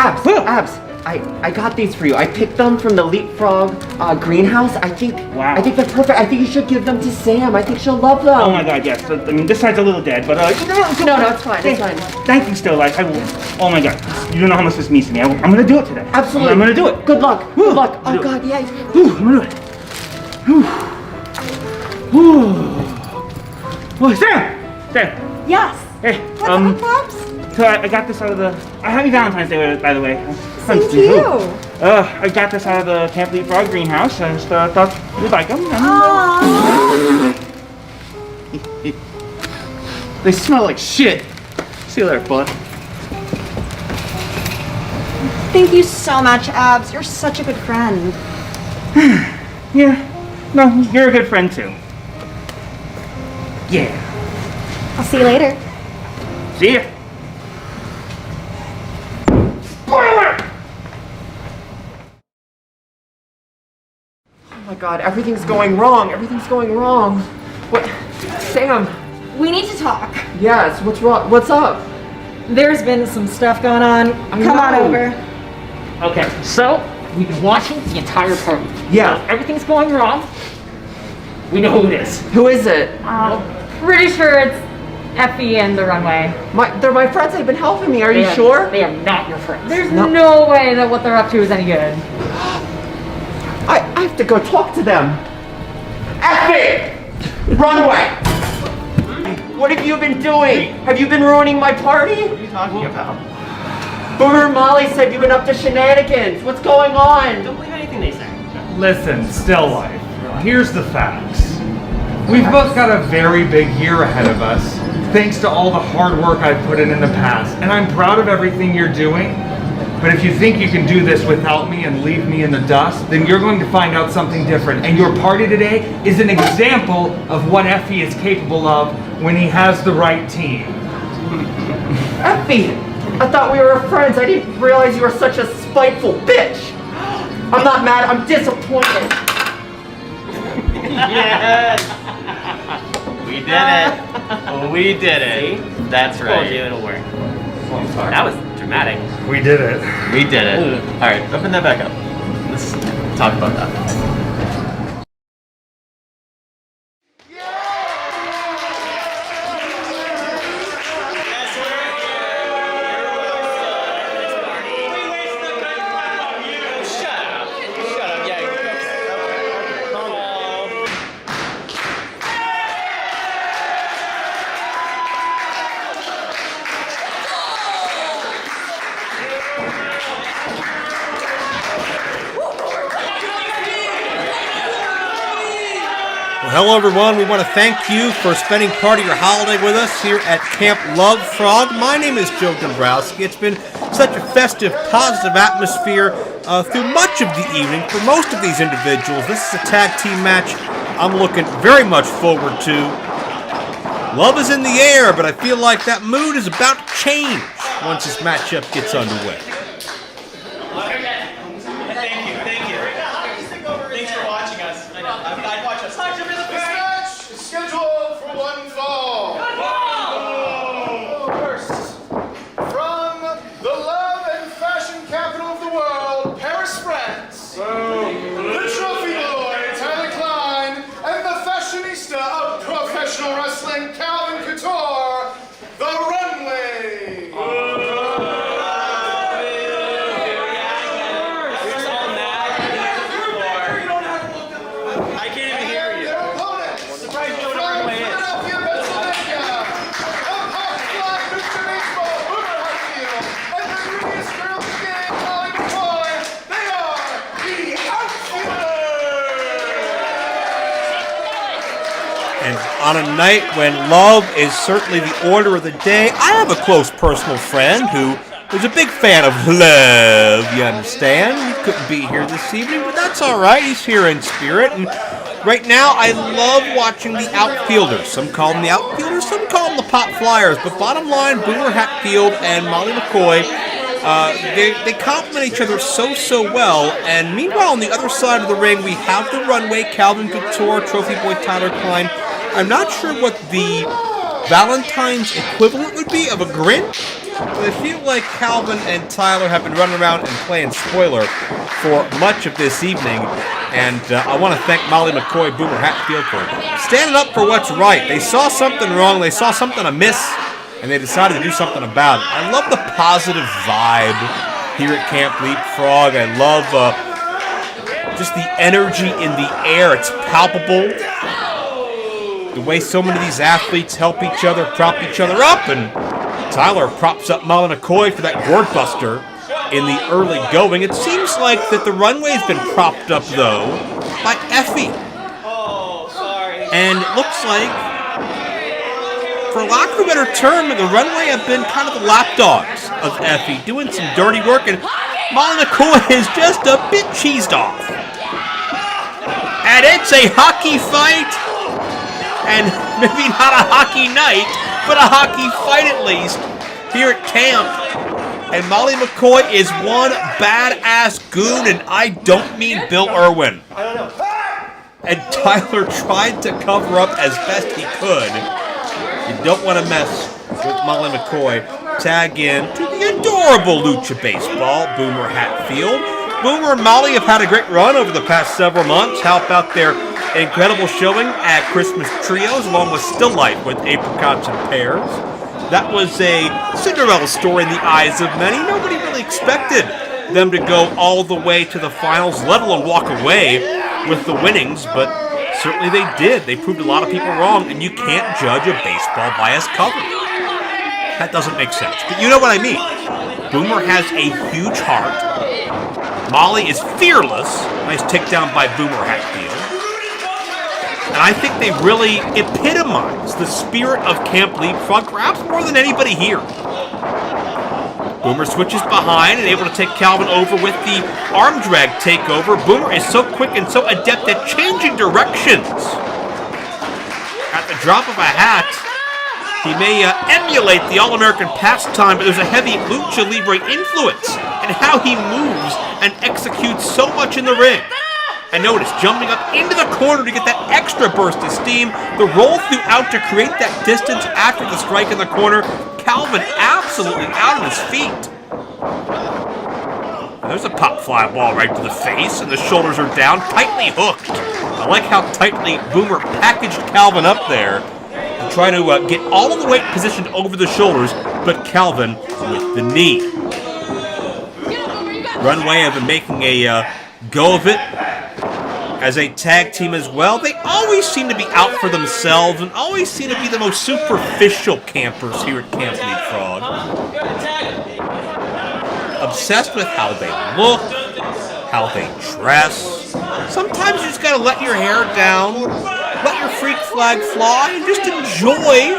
Abs. I got these for you. I picked them from the Leapfrog greenhouse. I think they're perfect. I think you should give them to Sam. I think she'll love them. Oh my God, yes. I mean, this side's a little dead, but no, it's fine. It's fine. Thank you, still. Like, I will. Oh my God, you don't know how much this means to me. I'm gonna do it today. Absolutely. I'm gonna do it. Good luck. Good luck. Oh God, yeah. I'm gonna do it. Oh, Sam. Yes. Hey. What's up, Pops? So I got this out of the. Happy Valentine's Day, by the way. Thank you. I got this out of the Camp Leapfrog greenhouse. I just thought you'd like them. They smell like shit. See you later, bud. Thank you so much, Abs. You're such a good friend. Yeah. No, you're a good friend too. Yeah. I'll see you later. See ya. Oh my God, everything's going wrong. What? Sam. We need to talk. Yes, what's wrong? What's up? There's been some stuff going on. Come on over. Okay, so we've been watching the entire party. Yeah. Everything's going wrong. We know who it is. Who is it? Pretty sure it's Effie and the Runway. They're my friends. They've been helping me. Are you sure? They are not your friends. There's no way that what they're up to is any good. I have to go talk to them. Effie! Runway! What have you been doing? Have you been ruining my party? What are you talking about? Boomer and Molly said you've been up to shenanigans. What's going on? Don't believe anything they say. Listen, still life. Here's the facts. We've both got a very big year ahead of us, thanks to all the hard work I've put in the past, and I'm proud of everything you're doing. But if you think you can do this without me and leave me in the dust, then you're going to find out something different. And your party today is an example of what Effie is capable of when he has the right team. Effie! I thought we were friends. I didn't realize you were such a spiteful bitch. I'm not mad. I'm disappointed. Yes! We did it. We did it. See? That's right. Told you it'll work. That was dramatic. We did it. We did it. All right, open that back up. Let's talk about that. Hello everyone, we want to thank you for spending part of your holiday with us here at Camp Lovefrog. My name is Joe Dombrowski. It's been such a festive, positive atmosphere through much of the evening for most of these individuals. This is a tag team match I'm looking very much forward to. Love is in the air, but I feel like that mood is about to change once this matchup gets underway. Thank you. Thanks for watching us. I'd watch us. This match is scheduled for one fall. First, from the love and fashion capital of the world, Paris, France. The trophy boy, Tyler Klein, and the fashionista of professional wrestling, Couture, the Runway. And on a night when love is certainly the order of the day, I have a close personal friend who is a big fan of love, you understand? He couldn't be here this evening, but that's all right. He's here in spirit. And right now, I love watching the Outfielders. Some call them the Outfielders, some call them the Pop Flyers. But bottom line, Boomer Hatfield and Molly McCoy, they complement each other so well. And meanwhile, on the other side of the ring, we have the Runway, Calvin Couture, Trophy Boy Tyler Klein. I'm not sure what the Valentine's equivalent would be of a grin, I feel like Calvin and Tyler have been running around and playing spoiler for much of this evening. And I want to thank Molly McCoy, Boomer Hatfield for standing up for what's right. They saw something wrong, they saw something amiss, and they decided to do something about it. I love the positive vibe here at Camp Leapfrog. I love just the energy in the air. It's palpable. The way so many of these athletes help each other, prop each other up, and Tyler props up Molly McCoy for that gourd buster in the early going. It seems like that the runway's been propped up, though, by Effie. And it looks like, for lack of a better term, the runway have been kind of the lapdogs of Effie, doing some dirty work, and Molly McCoy is just a bit cheesed off. And it's a hockey fight, and maybe not a hockey night, but a hockey fight at least, here at camp. And Molly McCoy is one badass goon, and I don't mean Bill Irwin. And Tyler tried to cover up as best he could. You don't want to mess with Molly McCoy. Tag in to the adorable Lucha Baseball, Boomer Hatfield. Boomer and Molly have had a great run over the past several months. How about their incredible showing at Christmas Trios, along with Still Life with Apricots and Pears? That was a Cinderella story in the eyes of many. Nobody really expected them to go all the way to the finals, let alone walk away with the winnings, but certainly they did. They proved a lot of people wrong, and you can't judge a baseball by its cover. That doesn't make sense, but you know what I mean. Boomer has a huge heart. Molly is fearless. Nice takedown by Boomer Hatfield. And I think they really epitomize the spirit of Camp Leapfrog, perhaps more than anybody here. Boomer switches behind and able to take Calvin over with the arm drag takeover. Boomer is so quick and so adept at changing directions. At the drop of a hat, he may emulate the All-American pastime, but there's a heavy Lucha Libre influence in how he moves and executes so much in the ring. And notice, jumping up into the corner to get that extra burst of steam, the roll throughout to create that distance after the strike in the corner. Calvin absolutely out on his feet. There's a pop fly ball right to the face, and the shoulders are down, tightly hooked. I like how tightly Boomer packaged Calvin up there to try to get all of the weight positioned over the shoulders, but Calvin with the knee. Runway have been making a go of it as a tag team as well. They always seem to be out for themselves and always seem to be the most superficial campers here at Camp Leapfrog. Obsessed with how they look, how they dress. Sometimes you just gotta let your hair down, let your freak flag fly, and just enjoy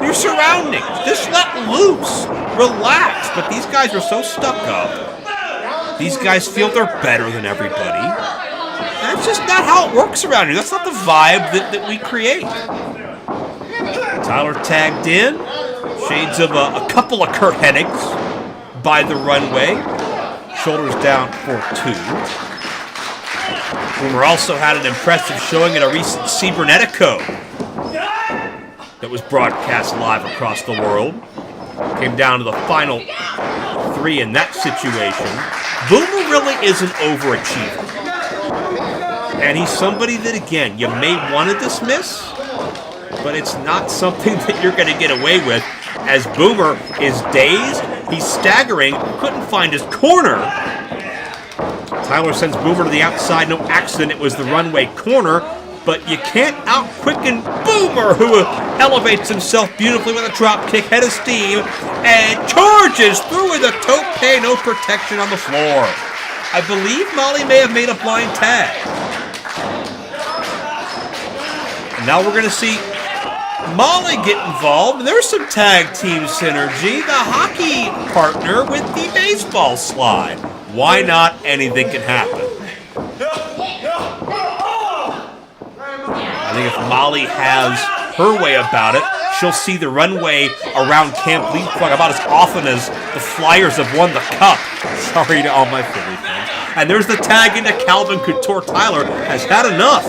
your surroundings. Just let loose, relax. But these guys are so stuck up. These guys feel they're better than everybody. That's just not how it works around here. That's not the vibe that we create. Tyler tagged in. Shades of a couple of Kurt Hennigs by the runway. Shoulders down for 2. Boomer also had an impressive showing in a recent Cybernetico that was broadcast live across the world. Came down to the final 3 in that situation. Boomer really is an overachiever. And he's somebody that, again, you may want to dismiss, but it's not something that you're going to get away with. As Boomer is dazed, he's staggering, couldn't find his corner. Tyler sends Boomer to the outside, no accident, it was the runway corner, but you can't out-quicken Boomer, who elevates himself beautifully with a drop kick, head of steam, and charges through with a tope, no protection on the floor. I believe Molly may have made a blind tag. And now we're going to see Molly get involved, and there's some tag team synergy. The hockey partner with the baseball slide. Why not? Anything can happen. I think if Molly has her way about it, she'll see the runway around Camp Leapfrog about as often as the Flyers have won the Cup. Sorry to all my Philly fans. And there's the tag into Calvin Couture. Tyler has had enough.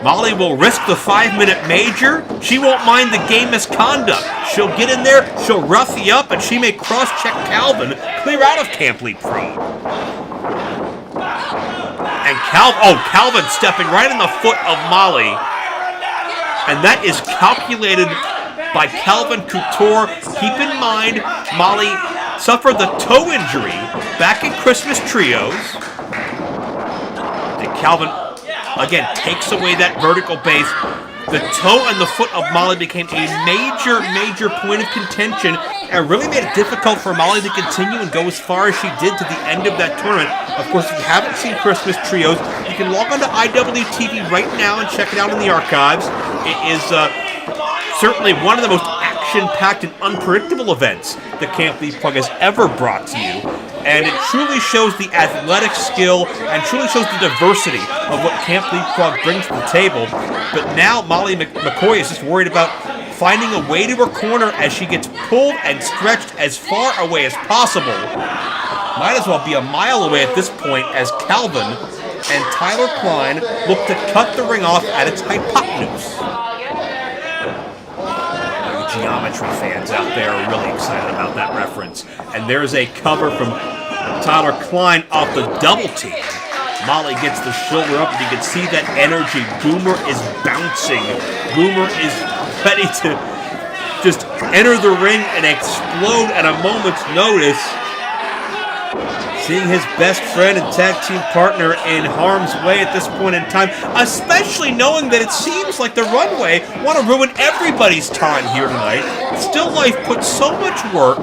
Molly will risk the 5-minute major. She won't mind the game misconduct. She'll get in there, she'll rough you up, and she may cross-check Calvin, clear out of Camp Leapfrog. And Calvin stepping right in the foot of Molly. And that is calculated by Calvin Couture. Keep in mind, Molly suffered the toe injury back in Christmas Trios. And Calvin, again, takes away that vertical base. The toe and the foot of Molly became a major point of contention and really made it difficult for Molly to continue and go as far as she did to the end of that tournament. Of course, if you haven't seen Christmas Trios, you can log on to IWTV right now and check it out in the archives. It is certainly one of the most action-packed and unpredictable events that Camp Leapfrog has ever brought to you. And it truly shows the athletic skill and truly shows the diversity of what Camp Leapfrog brings to the table. But now Molly McCoy is just worried about finding a way to her corner as she gets pulled and stretched as far away as possible. Might as well be a mile away at this point as Calvin and Tyler Klein look to cut the ring off at its hypotenuse. Geometry fans out there are really excited about that reference. And there's a cover from Tyler Klein off the double team. Molly gets the shoulder up, and you can see that energy. Boomer is bouncing. Boomer is ready to just enter the ring and explode at a moment's notice. Seeing his best friend and tag team partner in harm's way at this point in time, especially knowing that it seems like the Runway want to ruin everybody's time here tonight. Still Life puts so much work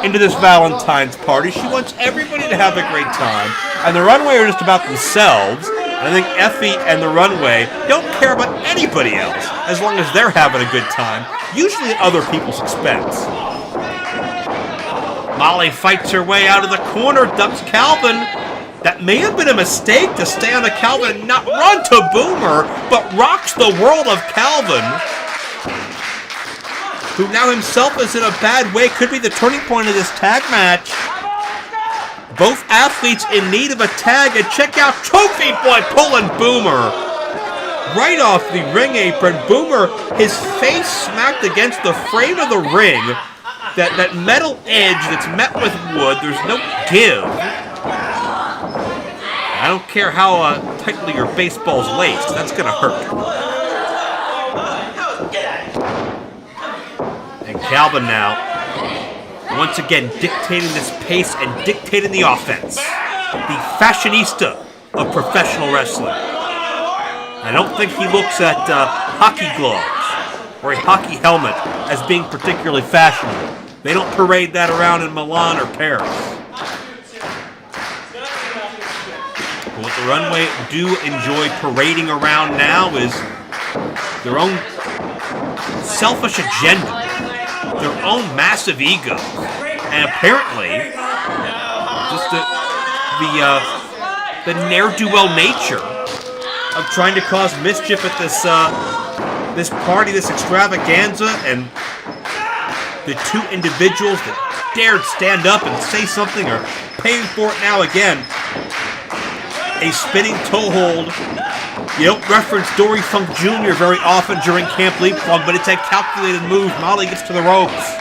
into this Valentine's party. She wants everybody to have a great time, and the Runway are just about themselves. And I think Effie and the Runway don't care about anybody else as long as they're having a good time, usually at other people's expense. Molly fights her way out of the corner, ducks Calvin. That may have been a mistake to stay on the Calvin and not run to Boomer, but rocks the world of Calvin, who now himself is in a bad way. Could be the turning point of this tag match. Both athletes in need of a tag, and check out Trophy Boy pulling Boomer right off the ring apron. Boomer, his face smacked against the frame of the ring. That metal edge that's met with wood, there's no give. I don't care how tightly your baseball's laced, that's gonna hurt. And Calvin now, once again dictating this pace and dictating the offense. The fashionista of professional wrestling. I don't think he looks at hockey gloves or a hockey helmet as being particularly fashionable. They don't parade that around in Milan or Paris. But what the Runway do enjoy parading around now is their own selfish agenda, their own massive ego, and apparently just the ne'er-do-well nature of trying to cause mischief at this party, this extravaganza, and the two individuals that dared stand up and say something are paying for it now again. A spinning toe hold. You don't reference Dory Funk Jr. very often during Camp Leapfrog, but it's a calculated move. Molly gets to the ropes.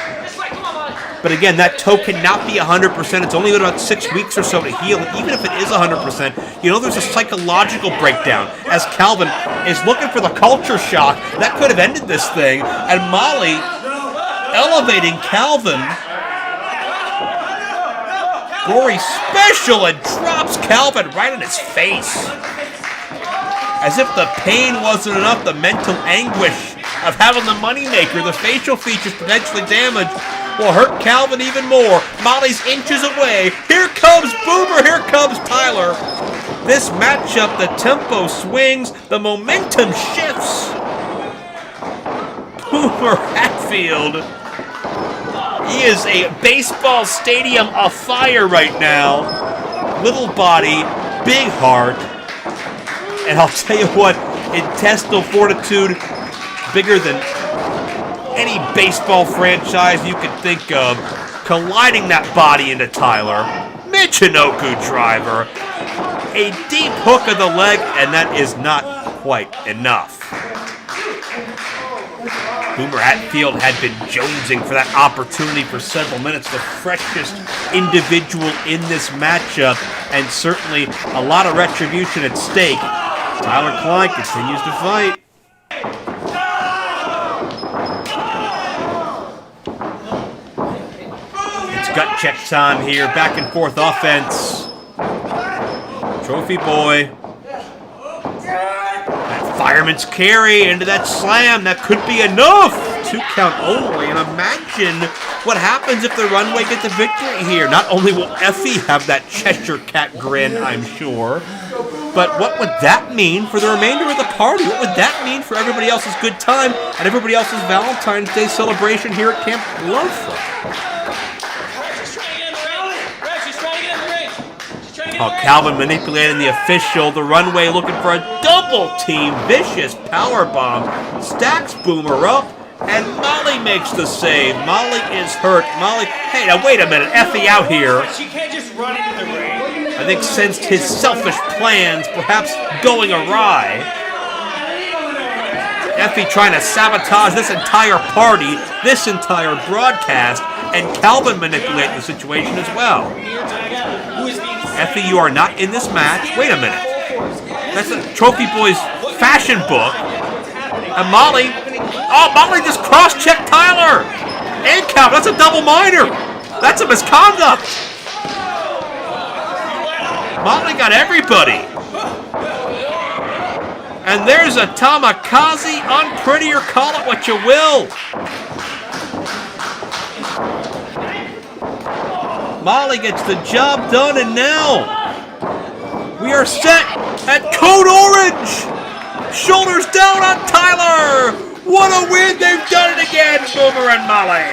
But again, that toe cannot be 100%. It's only about 6 weeks or so to heal. Even if it is 100%, you know there's a psychological breakdown. As Calvin is looking for the culture shock, that could have ended this thing. And Molly elevating Calvin. Gory special and drops Calvin right in his face. As if the pain wasn't enough, the mental anguish of having the moneymaker, the facial features potentially damaged, will hurt Calvin even more. Molly's inches away. Here comes Boomer, here comes Tyler. This matchup, the tempo swings, the momentum shifts. Boomer Hatfield. He is a baseball stadium afire right now. Little body, big heart. And I'll tell you what, intestinal fortitude, bigger than any baseball franchise you can think of, colliding that body into Tyler. Michinoku driver. A deep hook of the leg, and that is not quite enough. Boomer Hatfield had been jonesing for that opportunity for several minutes, the freshest individual in this matchup, and certainly a lot of retribution at stake. Tyler Klein continues to fight. It's gut check time here, back and forth offense. Trophy boy. Fireman's carry into that slam. That could be enough. 2 count only. And imagine what happens if the Runway get the victory here. Not only will Effie have that Cheshire Cat grin, I'm sure, but what would that mean for the remainder of the party? What would that mean for everybody else's good time and everybody else's Valentine's Day celebration here at Camp Lovefrog? Oh, Calvin manipulating the official. The Runway looking for a double team. Vicious powerbomb. Stacks Boomer up. And Molly makes the save. Molly is hurt. Molly, hey, now wait a minute. Effie out here. She can't just run into the ring. I think sensed his selfish plans perhaps going awry. Effie trying to sabotage this entire party, this entire broadcast, and Calvin manipulating the situation as well. Effie, you are not in this match. Wait a minute. That's a Trophy Boy's fashion book. And Molly, oh, Molly just cross-checked Tyler. And Calvin, that's a double minor. That's a misconduct. Molly got everybody. And there's a Tamakaze, unpretty, or call it what you will. Molly gets the job done, and now we are set at Code Orange. Shoulders down on Tyler. What a win. They've done it again, Boomer and Molly.